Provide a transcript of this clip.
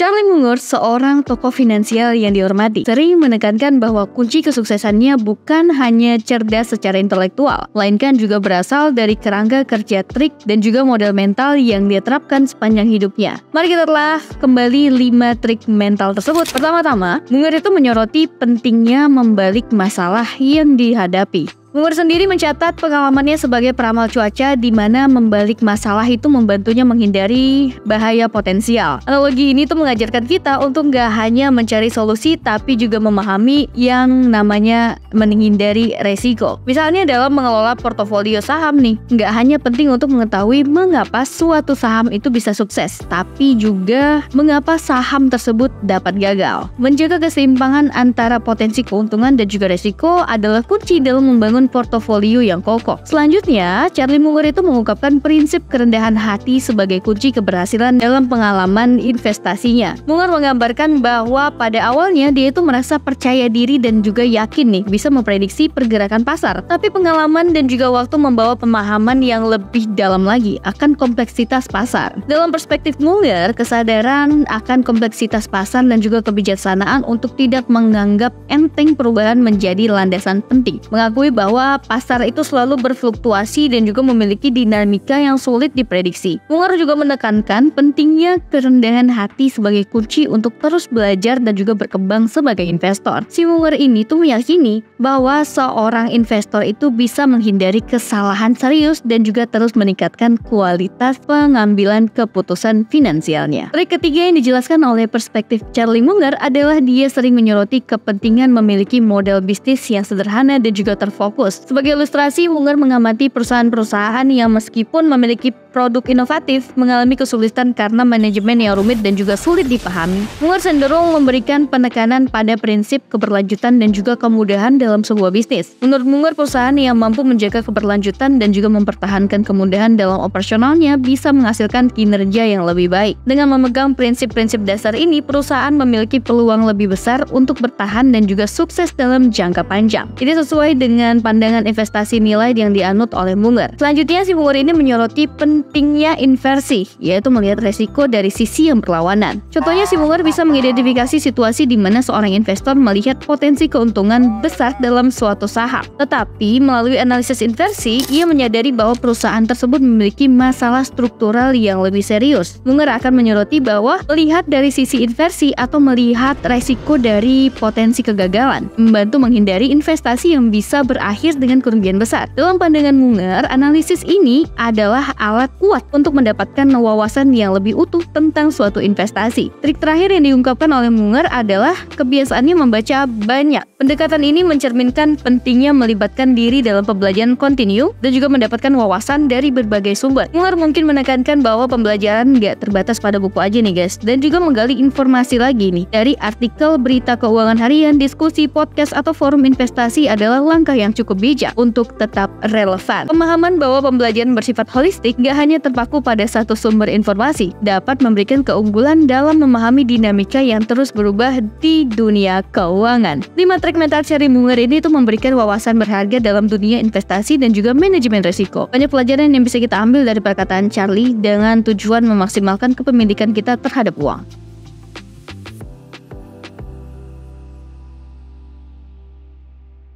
Charlie Munger, seorang tokoh finansial yang dihormati, sering menekankan bahwa kunci kesuksesannya bukan hanya cerdas secara intelektual, melainkan juga berasal dari kerangka kerja trik dan juga model mental yang dia terapkan sepanjang hidupnya. Mari kita telah kembali 5 trik mental tersebut. Pertama-tama, Munger itu menyoroti pentingnya membalik masalah yang dihadapi. Munger sendiri mencatat pengalamannya sebagai peramal cuaca di mana membalik masalah itu membantunya menghindari bahaya potensial. Analogi ini tuh mengajarkan kita untuk nggak hanya mencari solusi tapi juga memahami yang namanya menghindari resiko. Misalnya dalam mengelola portofolio saham nih, nggak hanya penting untuk mengetahui mengapa suatu saham itu bisa sukses, tapi juga mengapa saham tersebut dapat gagal. Menjaga keseimbangan antara potensi keuntungan dan juga resiko adalah kunci dalam membangun portofolio yang kokoh. Selanjutnya, Charlie Munger itu mengungkapkan prinsip kerendahan hati sebagai kunci keberhasilan dalam pengalaman investasinya. Munger menggambarkan bahwa pada awalnya dia itu merasa percaya diri dan juga yakin nih bisa memprediksi pergerakan pasar. Tapi pengalaman dan juga waktu membawa pemahaman yang lebih dalam lagi akan kompleksitas pasar. Dalam perspektif Munger, kesadaran akan kompleksitas pasar dan juga kebijaksanaan untuk tidak menganggap enteng perubahan menjadi landasan penting. Mengakui bahwa pasar itu selalu berfluktuasi dan juga memiliki dinamika yang sulit diprediksi. Munger juga menekankan pentingnya kerendahan hati sebagai kunci untuk terus belajar dan juga berkembang sebagai investor. Si Munger ini tuh meyakini bahwa seorang investor itu bisa menghindari kesalahan serius dan juga terus meningkatkan kualitas pengambilan keputusan finansialnya. Trik ketiga yang dijelaskan oleh perspektif Charlie Munger adalah dia sering menyoroti kepentingan memiliki model bisnis yang sederhana dan juga terfokus. Sebagai ilustrasi, Munger mengamati perusahaan-perusahaan yang meskipun memiliki produk inovatif mengalami kesulitan karena manajemen yang rumit dan juga sulit dipahami. Munger cenderung memberikan penekanan pada prinsip keberlanjutan dan juga kemudahan dalam sebuah bisnis. Menurut Munger, perusahaan yang mampu menjaga keberlanjutan dan juga mempertahankan kemudahan dalam operasionalnya bisa menghasilkan kinerja yang lebih baik. Dengan memegang prinsip-prinsip dasar ini, perusahaan memiliki peluang lebih besar untuk bertahan dan juga sukses dalam jangka panjang. Ini sesuai dengan pandangan investasi nilai yang dianut oleh Munger. Selanjutnya, si Munger ini menyoroti pentingnya inversi, yaitu melihat resiko dari sisi yang berlawanan. Contohnya, si Munger bisa mengidentifikasi situasi di mana seorang investor melihat potensi keuntungan besar dalam suatu saham. Tetapi, melalui analisis inversi, ia menyadari bahwa perusahaan tersebut memiliki masalah struktural yang lebih serius. Munger akan menyoroti bahwa melihat dari sisi inversi atau melihat resiko dari potensi kegagalan membantu menghindari investasi yang bisa berakhir dengan kerugian besar. Dalam pandangan Munger, analisis ini adalah alat kuat untuk mendapatkan wawasan yang lebih utuh tentang suatu investasi. Trik terakhir yang diungkapkan oleh Munger adalah kebiasaannya membaca banyak. Pendekatan ini mencerminkan pentingnya melibatkan diri dalam pembelajaran kontinu dan juga mendapatkan wawasan dari berbagai sumber. Munger mungkin menekankan bahwa pembelajaran nggak terbatas pada buku aja nih guys, dan juga menggali informasi lagi nih dari artikel, berita keuangan harian, diskusi, podcast, atau forum investasi adalah langkah yang cukup bijak untuk tetap relevan. Pemahaman bahwa pembelajaran bersifat holistik gak hanya terpaku pada satu sumber informasi, dapat memberikan keunggulan dalam memahami dinamika yang terus berubah di dunia keuangan. 5 trik mental Charlie Munger ini tuh memberikan wawasan berharga dalam dunia investasi dan juga manajemen risiko. Banyak pelajaran yang bisa kita ambil dari perkataan Charlie dengan tujuan memaksimalkan kepemilikan kita terhadap uang.